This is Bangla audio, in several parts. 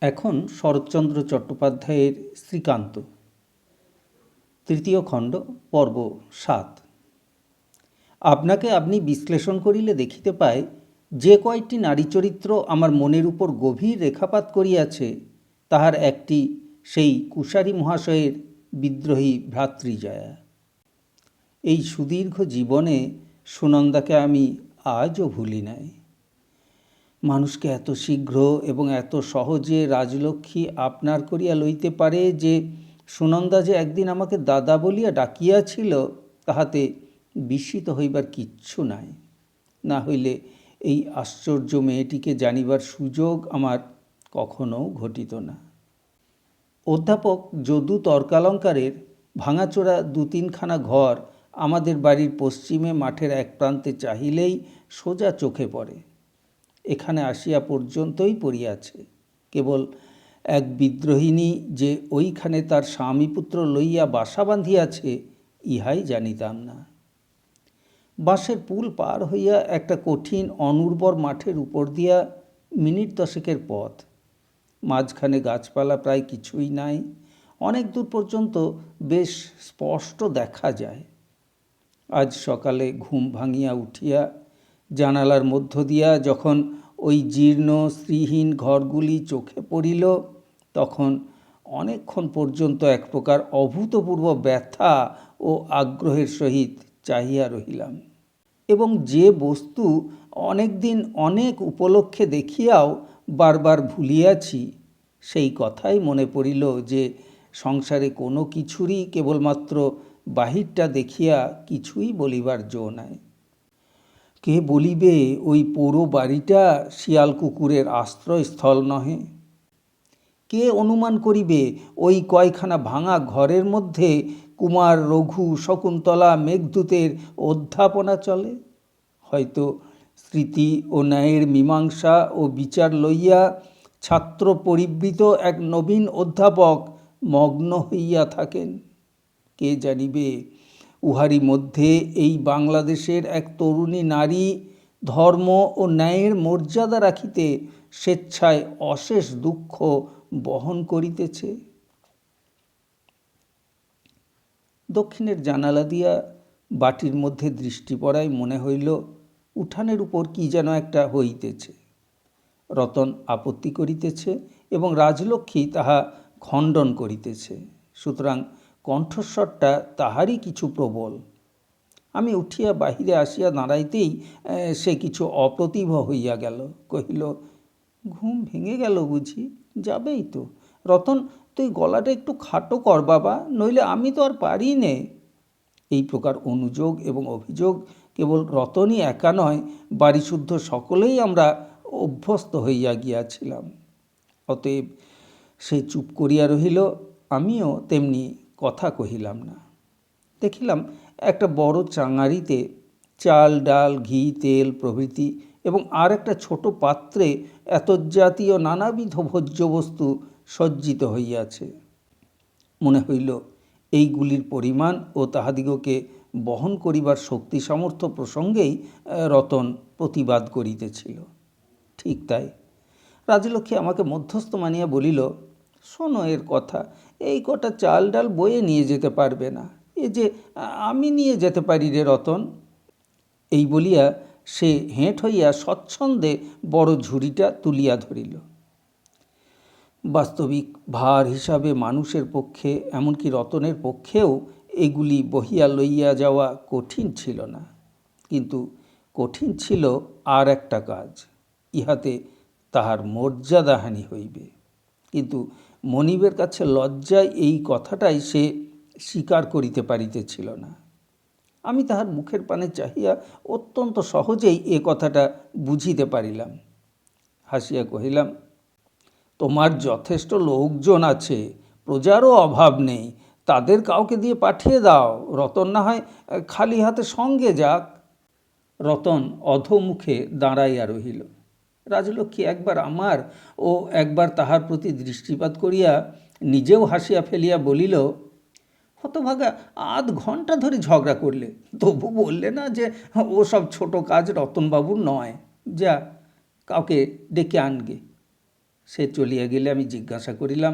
এখন শরৎচন্দ্র চট্টোপাধ্যায়ের শ্রীকান্ত, তৃতীয় খণ্ড, পর্ব ৭। আপনাকে আপনি বিশ্লেষণ করিলে দেখিতে পায়, যে কয়টি নারী চরিত্র আমার মনের উপর গভীর রেখাপাত করিয়াছে, তাহার একটি সেই কুশারী মহাশয়ের বিদ্রোহী ভ্রাতৃজয়া। এই সুদীর্ঘ জীবনে সুনন্দাকে আমি আজও ভুলি নাই। মানুষকে এত শীঘ্র এবং এত সহজে রাজলক্ষ্মী আপনার করিয়া লইতে পারে যে সুনন্দা যে একদিন আমাকে দাদা বলিয়া ডাকিয়াছিল, তাহাতে বিস্মিত হইবার কিচ্ছু নাই। না হইলে এই আশ্চর্য মেয়েটিকে জানিবার সুযোগ আমার কখনো ঘটিত না। অধ্যাপক যদু তর্কালঙ্কারের ভাঙাচোরা ২-৩খানা ঘর আমাদের বাড়ির পশ্চিমে মাঠের এক প্রান্তে চাহিলেই সোজা চোখে পড়ে। এখানে আসিয়া পর্যন্তই পড়িয়াছে। কেবল এক বিদ্রোহিণী যে ওইখানে তার স্বামীপুত্র লইয়া বাসা বাঁধিয়াছে, ইহাই জানিতাম না। বাঁশের পুল পার হইয়া একটা কঠিন অনুর্বর মাঠের উপর দিয়া মিনিট 10-এর পথ। মাঝখানে গাছপালা প্রায় কিছুই নাই। অনেক দূর পর্যন্ত বেশ স্পষ্ট দেখা যায়। আজ সকালে ঘুম ভাঙিয়া উঠিয়া জানালার মধ্য দিয়া যখন ওই জীর্ণ শ্রীহীন ঘরগুলি চোখে পড়িল, তখন অনেকক্ষণ পর্যন্ত এক প্রকার অভূতপূর্ব ব্যথা ও আগ্রহের সহিত চাহিয়া রহিলাম, এবং যে বস্তু অনেক দিন অনেক উপলক্ষে দেখিয়াও বারবার ভুলিয়াছি, সেই কথাই মনে পড়িল যে সংসারে কোনো কিছুরই কেবলমাত্র বাহিরটা দেখিয়া কিছুই বলিবার জো নাই। কে বলিবে ওই পোড়ো বাড়িটা শিয়াল কুকুরের আশ্রয়স্থল নহে? কে অনুমান করিবে ওই কয়খানা ভাঙা ঘরের মধ্যে কুমার, রঘু, শকুন্তলা, মেঘদূতের অধ্যাপনা চলে? হয়তো স্মৃতি ও ন্যায়ের মীমাংসা ও বিচার লইয়া ছাত্র পরিবৃত এক নবীন অধ্যাপক মগ্ন হইয়া থাকেন। কে জানিবে উহারই মধ্যে এই বাংলাদেশের এক তরুণী নারী ধর্ম ও ন্যায়ের মর্যাদা রাখিতে স্বেচ্ছায় অশেষ দুঃখ বহন করিতেছে। দক্ষিণের জানালা দিয়া বাটির মধ্যে দৃষ্টি পড়ায় মনে হইল উঠানের উপর কি যেন একটা হইতেছে। রতন আপত্তি করিতেছে এবং রাজলক্ষ্মী তাহা খণ্ডন করিতেছে, সুতরাং কণ্ঠস্বরটা তাহারই কিছু প্রবল। আমি উঠিয়া বাহিরে আসিয়া দাঁড়াইতেই সে কিছু অপ্রতিভ হইয়া গেল। কহিল, ঘুম ভেঙে গেল বুঝি? যাবেই তো। রতন, তুই গলাটা একটু খাটো কর বাবা, নইলে আমি তো আর পারি নে। এই প্রকার অনুযোগ এবং অভিযোগ কেবল রতনই একা নয়, বাড়িশুদ্ধ সকলেই আমরা অভ্যস্ত হইয়া গিয়াছিলাম। অতএব সে চুপ করিয়া রহিল, আমিও তেমনি কথা কহিলাম না। দেখিলাম একটা বড় চাঙারিতে চাল, ডাল, ঘি, তেল প্রভৃতি এবং আর একটা ছোট পাত্রে এতজ্জাতীয় নানাবিধ ভোজ্যবস্তু সজ্জিত হইয়াছে। মনে হইল এইগুলির পরিমাণ ও তাহাদিগকে বহন করিবার শক্তি সামর্থ্য প্রসঙ্গেই রতন প্রতিবাদ করিতেছিল। ঠিক তাই। রাজলক্ষ্মী আমাকে মধ্যস্থ মানিয়া বলিল, শোনো এর কথা, এই কটা চাল ডাল বয়ে নিয়ে যেতে পারবে না। এ যে আমি নিয়ে যেতে পারি রে রতন। এই বলিয়া সে হেঁট হইয়া স্বচ্ছন্দে বড় ঝুড়িটা তুলিয়া ধরিল। বাস্তবিক ভার হিসাবে মানুষের পক্ষে, এমনকি রতনের পক্ষেও এগুলি বহিয়া লইয়া যাওয়া কঠিন ছিল না। কিন্তু কঠিন ছিল আর একটা কাজ, ইহাতে তাহার মর্যাদাহানি হইবে। কিন্তু মনিবের কাছে লজ্জায় এই কথাটাই সে স্বীকার করিতে পারিতেছিল না। আমি তাহার মুখের পানে চাহিয়া অত্যন্ত সহজেই এ কথাটা বুঝিতে পারিলাম। হাসিয়া কহিলাম, তোমার যথেষ্ট লোকজন আছে, প্রজারও অভাব নেই, তাদের কাউকে দিয়ে পাঠিয়ে দাও, রতন না হয় খালি হাতে সঙ্গে যাক। রতন অধোমুখে দাঁড়াইয়া রহিল। রাজলক্ষ্মী একবার আমার ও একবার তাহার প্রতি দৃষ্টিপাত করিয়া নিজেও হাসিয়া ফেলিয়া বলিল, হতভাগা, আধ ঘন্টা ধরে ঝগড়া করলে, তবু বললে না যে ও সব ছোটো কাজ রতনবাবুর নয়। যা, কাউকে ডেকে আনগে। সে চলিয়া গেলে আমি জিজ্ঞাসা করিলাম,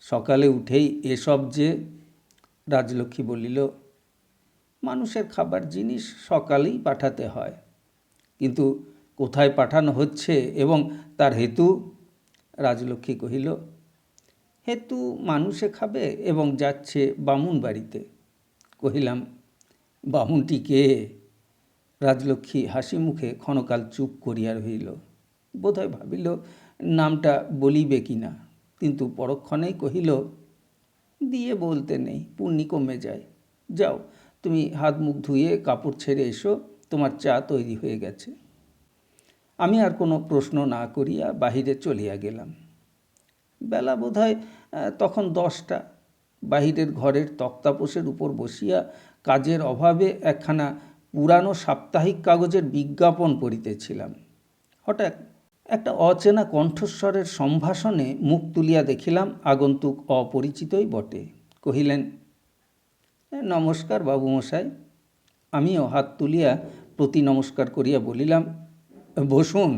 সকালে উঠেই এসব যে? রাজলক্ষ্মী বলিল, মানুষের খাবার জিনিস সকালেই পাঠাতে হয়, কিন্তু কোথায় পাঠানো হচ্ছে এবং তার হেতু? রাজলক্ষ্মী কহিল, হেতু মানুষে খাবে এবং যাচ্ছে বামুন বাড়িতে। কহিলাম, বামুনটি কে? রাজলক্ষ্মী হাসি মুখে ক্ষণকাল চুপ করিয়া রহিল। বোধহয় ভাবিল নামটা বলিবে কি না, কিন্তু পরক্ষণেই কহিল, দিয়ে বলতে নেই, পুণ্যি কমে যায়। যাও, তুমি হাত মুখ ধুয়ে কাপড় ছেড়ে এসো, তোমার চা তৈরি হয়ে গেছে। আমি আর কোনো প্রশ্ন না করিয়া বাহিরে চলিয়া গেলাম। বেলা বোধহয় তখন 10টা। বাহিরের ঘরের তক্তাপোষের উপর বসিয়া কাজের অভাবে একখানা পুরানো সাপ্তাহিক কাগজের বিজ্ঞাপন পড়িতেছিলাম। হঠাৎ একটা অচেনা কণ্ঠস্বরের সম্ভাষণে মুখ তুলিয়া দেখিলাম আগন্তুক অপরিচিতই বটে। কহিলেন, নমস্কার বাবুমশাই। আমিও হাত তুলিয়া প্রতি নমস্কার করিয়া বলিলাম, বসুন।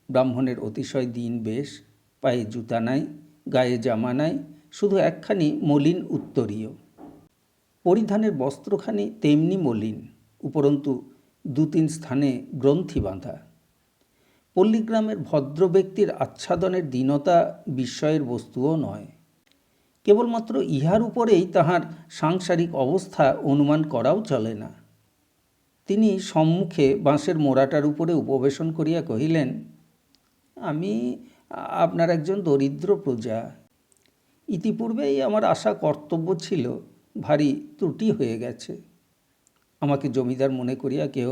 ব্রাহ্মণের অতিশয় দিন বেশ, পায়ে জুতা নাই, গায়ে জামা নাই, শুধু একখানি মলিন উত্তরীয়। পরিধানের বস্ত্রখানি তেমনি মলিন, উপরন্তু 2-3 স্থানে গ্রন্থি বাঁধা। পল্লীগ্রামের ভদ্র ব্যক্তির আচ্ছাদনের দীনতা বিস্ময়ের বস্তুও নয়। কেবলমাত্র ইহার উপরেই তাহার সাংসারিক অবস্থা অনুমান করাও চলে না। তিনি সম্মুখে বাঁশের মোড়াটার উপরে উপবেশন করিয়া কহিলেন, আমি আপনার একজন দরিদ্র প্রজা। ইতিপূর্বেই আমার আশা কর্তব্য ছিল, ভারী ত্রুটি হয়ে গেছে। আমাকে জমিদার মনে করিয়া কেহ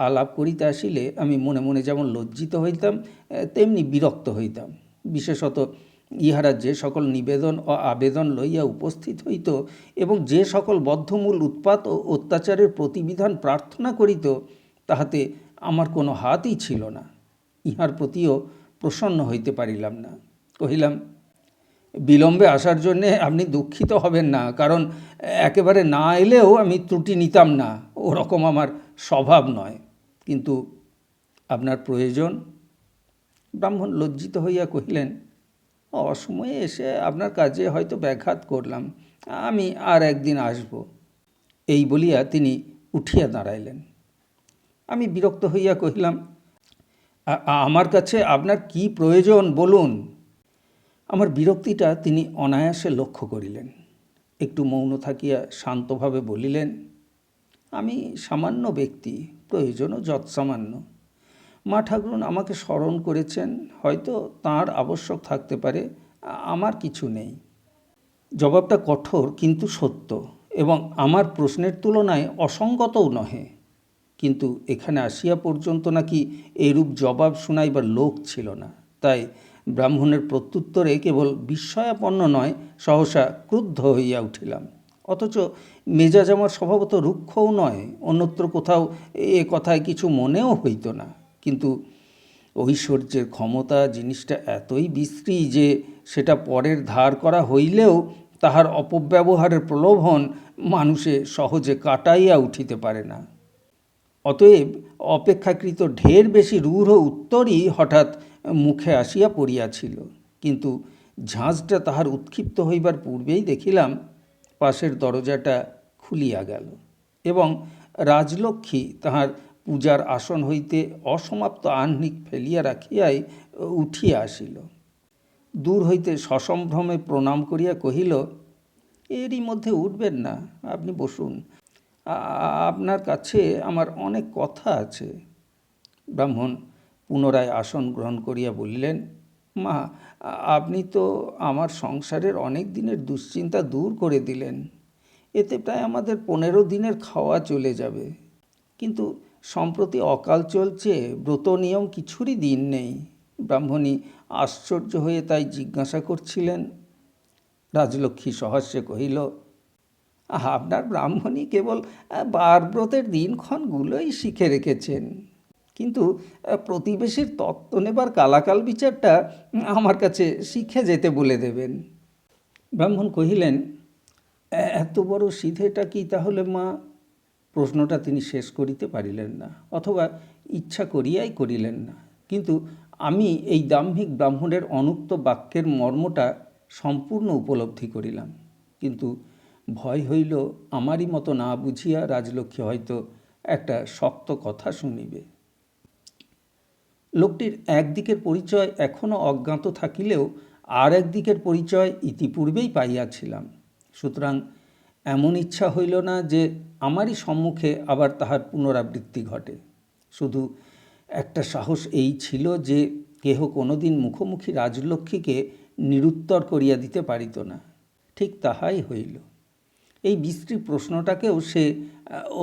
আলাপ করিতে আসিলে আমি মনে মনে যেমন লজ্জিত হইতাম, তেমনি বিরক্ত হইতাম। বিশেষত ইহারা যে সকল নিবেদন ও আবেদন লইয়া উপস্থিত হইত এবং যে সকল বদ্ধমূল উৎপাত ও অত্যাচারের প্রতিবিধান প্রার্থনা করিত, তাহাতে আমার কোনো হাতই ছিল না। ইহার প্রতিও প্রসন্ন হইতে পারিলাম না। কহিলাম, বিলম্বে আসার জন্যে আপনি দুঃখিত হবেন না, কারণ একেবারে না এলেও আমি ত্রুটি নিতাম না, ওরকম আমার স্বভাব নয়। কিন্তু আপনার প্রয়োজন? ব্রাহ্মণ লজ্জিত হইয়া কহিলেন, অসময়ে এসে আপনার কাজে হয়তো ব্যাঘাত করলাম, আমি আর একদিন আসব। এই বলিয়া তিনি উঠিয়া দাঁড়াইলেন। আমি বিরক্ত হইয়া কহিলাম, আমার কাছে আপনার কি প্রয়োজন বলুন। আমার বিরক্তিটা তিনি অনায়াসে লক্ষ্য করিলেন। একটু মৌন থাকিয়া শান্তভাবে বলিলেন, আমি সামান্য ব্যক্তি, প্রয়োজনও যৎসামান্য। মা ঠাকুরুন আমাকে স্মরণ করেছেন, হয়তো তাঁর আবশ্যক থাকতে পারে, আমার কিছু নেই। জবাবটা কঠোর কিন্তু সত্য, এবং আমার প্রশ্নের তুলনায় অসঙ্গতও নহে। কিন্তু এখানে আসিয়া পর্যন্ত নাকি এরূপ জবাব শুনাইবার লোক ছিল না। তাই ব্রাহ্মণের প্রত্যুত্তরে কেবল বিস্ময়াপন্ন নয়, সহসা ক্রুদ্ধ হইয়া উঠিলাম। অথচ মেজাজ আমার স্বভাবত রুক্ষও নয়, অন্যত্র কোথাও এ কথায় কিছু মনেও হইত না। কিন্তু ঐশ্বর্যের ক্ষমতা জিনিসটা এতই বিশ্রী যে সেটা পরের ধার করা হইলেও তাহার অপব্যবহারের প্রলোভন মানুষে সহজে কাটাইয়া উঠিতে পারে না। অতএব অপেক্ষাকৃত ঢের বেশি রূঢ় উত্তরই হঠাৎ মুখে আসিয়া পড়িয়াছিল। কিন্তু ঝাঁঝটা তাহার উৎক্ষিপ্ত হইবার পূর্বেই দেখিলাম পাশের দরজাটা খুলিয়া গেল এবং রাজলক্ষ্মী তাহার পূজার আসন হইতে অসমাপ্ত আহ্নিক ফেলিয়া রাখিয়াই উঠিয়া আসিল। দূর হইতে সসম্ভ্রমে প্রণাম করিয়া কহিল, এরই মধ্যে উঠবেন না, আপনি বসুন, আপনার কাছে আমার অনেক কথা আছে। ব্রাহ্মণ পুনরায় আসন গ্রহণ করিয়া বলিলেন, মা, আপনি তো আমার সংসারের অনেক দিনের দুশ্চিন্তা দূর করে দিলেন। এতে প্রায় আমাদের 15 দিনের খাওয়া চলে যাবে। কিন্তু সম্প্রতি অকাল চলছে, ব্রত নিয়ম কিছুরই দিন নেই। ব্রাহ্মণী আশ্চর্য হয়ে তাই জিজ্ঞাসা করছিলেন। রাজলক্ষ্মী সহাস্যে কহিল, আপনার ব্রাহ্মণী কেবল বারব্রতের দিনক্ষণগুলোই শিখে রেখেছেন, কিন্তু প্রতিবেশীর তত্ত্ব নেবার কালাকাল বিচারটা আমার কাছে শিখে যেতে বলে দেবেন। ব্রাহ্মণ কহিলেন, এত বড় সিধেটা কি তাহলে মা? প্রশ্নটা তিনি শেষ করিতে পারিলেন না, অথবা ইচ্ছা করিয়াই করিলেন না। কিন্তু আমি এই দাম্ভিক ব্রাহ্মণের অনুক্ত বাক্যের মর্মটা সম্পূর্ণ উপলব্ধি করিলাম, কিন্তু ভয় হইল আমারই মতো না বুঝিয়া রাজলক্ষ্মী হয়তো একটা শক্ত কথা শুনিবে। লোকটির একদিকের পরিচয় এখনও অজ্ঞাত থাকিলেও আর একদিকের পরিচয় ইতিপূর্বেই পাইয়াছিলাম। সুতরাং এমন ইচ্ছা হইল না যে আমারই সম্মুখে আবার তাহার পুনরাবৃত্তি ঘটে। শুধু একটা সাহস এই ছিল যে কেহ কোনোদিন মুখোমুখি রাজলক্ষ্মীকে নিরুত্তর করিয়া দিতে পারিত না। ঠিক তাহাই হইল। এই বিশ্রী প্রশ্নটাকেও সে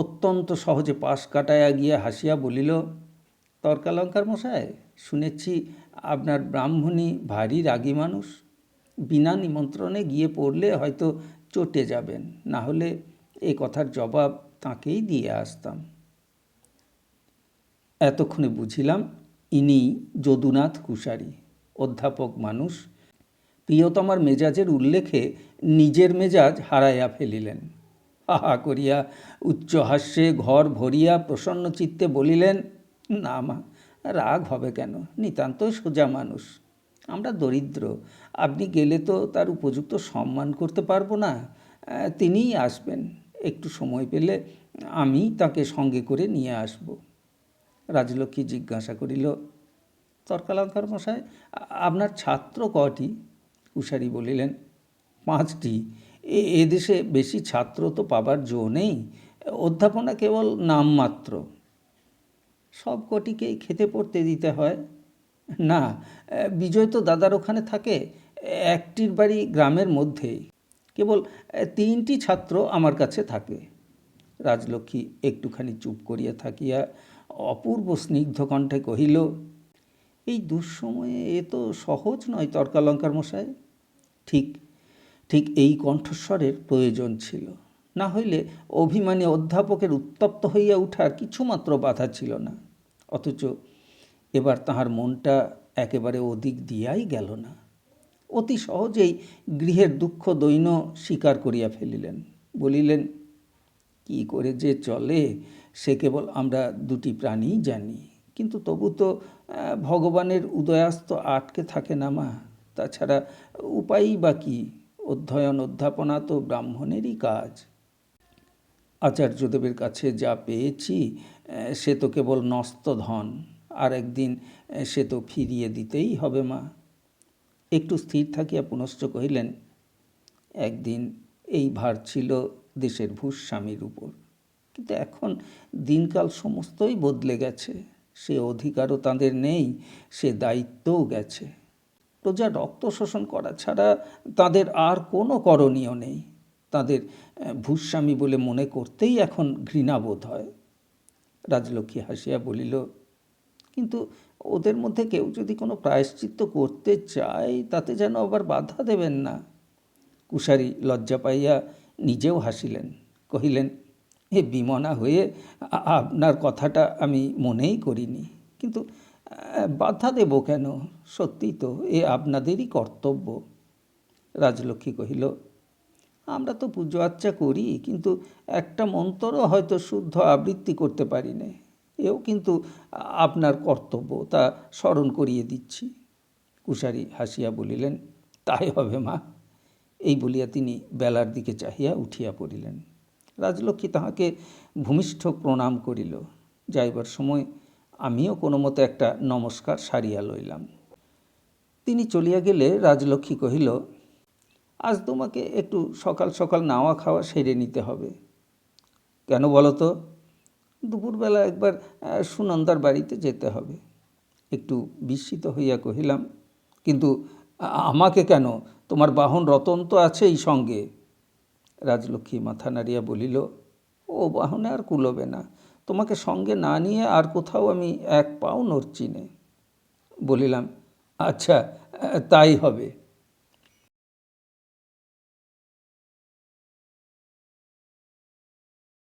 অত্যন্ত সহজে পাশ কাটাইয়া গিয়া হাসিয়া বলিল, তর্কালঙ্কার মশাই, শুনেছি আপনার ব্রাহ্মণী ভারী রাগী মানুষ। বিনা নিমন্ত্রণে গিয়ে পড়লে হয়তো চটে যাবেন, না হলে এ কথার জবাব তাঁকেই দিয়ে আসতাম। এতক্ষণে বুঝিলাম ইনি যদুনাথ কুশারী, অধ্যাপক মানুষ। প্রিয়তমার মেজাজের উল্লেখে নিজের মেজাজ হারাইয়া ফেলিলেন। হাহা করিয়া উচ্চ হাস্যে ঘর ভরিয়া প্রসন্ন চিত্তে বলিলেন, না মা, রাগ হবে কেন? নিতান্তই সোজা মানুষ। আমরা দরিদ্র, আপনি গেলে তো তার উপযুক্ত সম্মান করতে পারবো না। তিনিই আসবেন, একটু সময় পেলে আমি তাকে সঙ্গে করে নিয়ে আসব। রাজলক্ষ্মী জিজ্ঞাসা করিল, তর্কালঙ্কার মশাই, আপনার ছাত্র কটি? কুশারী বলিলেন, 5টি। এদেশে বেশি ছাত্র তো পাবার জো নেই, অধ্যাপনা কেবল নামমাত্র। সব কটিকেই খেতে পড়তে দিতে হয়? না, বিজয় তো দাদার ওখানে থাকে, একটির বাড়ি গ্রামের মধ্যেই। কেবল 3টি ছাত্র আমার কাছে থাকে। রাজলক্ষ্মী একটুখানি চুপ করিয়া থাকিয়া অপূর্ব স্নিগ্ধ কণ্ঠে কহিল, এই দুঃসময়ে এ তো সহজ নয় তর্কালঙ্কার মশাই। ঠিক ঠিক এই কণ্ঠস্বরের প্রয়োজন ছিল, না হইলে অভিমানী অধ্যাপকের উত্তপ্ত হইয়া উঠার কিছুমাত্র বাধা ছিল না। অথচ এবার তাহার মনটা একেবারে ওদিক দিয়াই গেল না। অতি সহজেই গৃহের দুঃখ দৈন্য স্বীকার করিয়া ফেলিলেন। বলিলেন, কি করে যে চলে সে কেবল আমরা 2টি প্রাণীই জানি, কিন্তু তবু তো ভগবানের উদয়াস্ত আটকে থাকে না মা। তাছাড়া উপায়ই বা কী? অধ্যয়ন অধ্যাপনা তো ব্রাহ্মণেরই কাজ। আচার্যদেবের কাছে যা পেয়েছি সে তো কেবল নস্ত ধন, আর একদিন সে তো ফিরিয়ে দিতেই হবে মা। একটু স্থির থাকিয়া পুনশ্চ কহিলেন, একদিন এই ভার ছিল দেশের ভূস্বামীর উপর, কিন্তু এখন দিনকাল সমস্তই বদলে গেছে। সে অধিকারও তাঁদের নেই, সে দায়িত্বও গেছে। প্রজা রক্ত শোষণ করা ছাড়া তাদের আর কোনো করণীয় নেই। তাদের ভূস্বামী বলে মনে করতেই এখন ঘৃণাবোধ হয়। রাজলক্ষ্মী হাসিয়া বলিল, কিন্তু ওদের মধ্যে কেউ যদি কোনো প্রায়শ্চিত্ত করতে চায় তাতে যেন আবার বাধা দেবেন না। কুশারী লজ্জা পাইয়া নিজেও হাসিলেন, কহিলেন, এ বিমনা হয়ে আপনার কথাটা আমি মনেই করিনি, কিন্তু বাধা দেব কেন? সত্যি তো এ আপনাদেরই কর্তব্য। রাজলক্ষ্মী কহিল, আমরা তো পুজো আচ্চা করি, কিন্তু একটা মন্ত্রও হয়তো শুদ্ধ আবৃত্তি করতে পারি না। এও কিন্তু আপনার কর্তব্য, তা স্মরণ করিয়ে দিচ্ছি। কুশারী হাসিয়া বলিলেন, তাই হবে মা। এই বলিয়া তিনি বেলার দিকে চাহিয়া উঠিয়া পড়িলেন। রাজলক্ষ্মী তাহাকে ভূমিষ্ঠ প্রণাম করিল। যাইবার সময় আমিও কোনো মতে একটা নমস্কার সারিয়া লইলাম। তিনি চলিয়া গেলে রাজলক্ষ্মী কহিল, আজ তোমাকে একটু সকাল সকাল নাওয়া খাওয়া সেরে নিতে হবে। কেন বলো তো? দুপুরবেলা একবার সুনন্দার বাড়িতে যেতে হবে। একটু বিস্মিত হইয়া কহিলাম, কিন্তু আমাকে কেন? তোমার বাহন রতন তো আছেই সঙ্গে। রাজলক্ষ্মী মাথা নাড়িয়া বলিল, ও বাহনে আর কুলোবে না। তোমাকে সঙ্গে না নিয়ে আর কোথাও আমি 1 পাও নড়ছি নে। বলিলাম, আচ্ছা তাই হবে।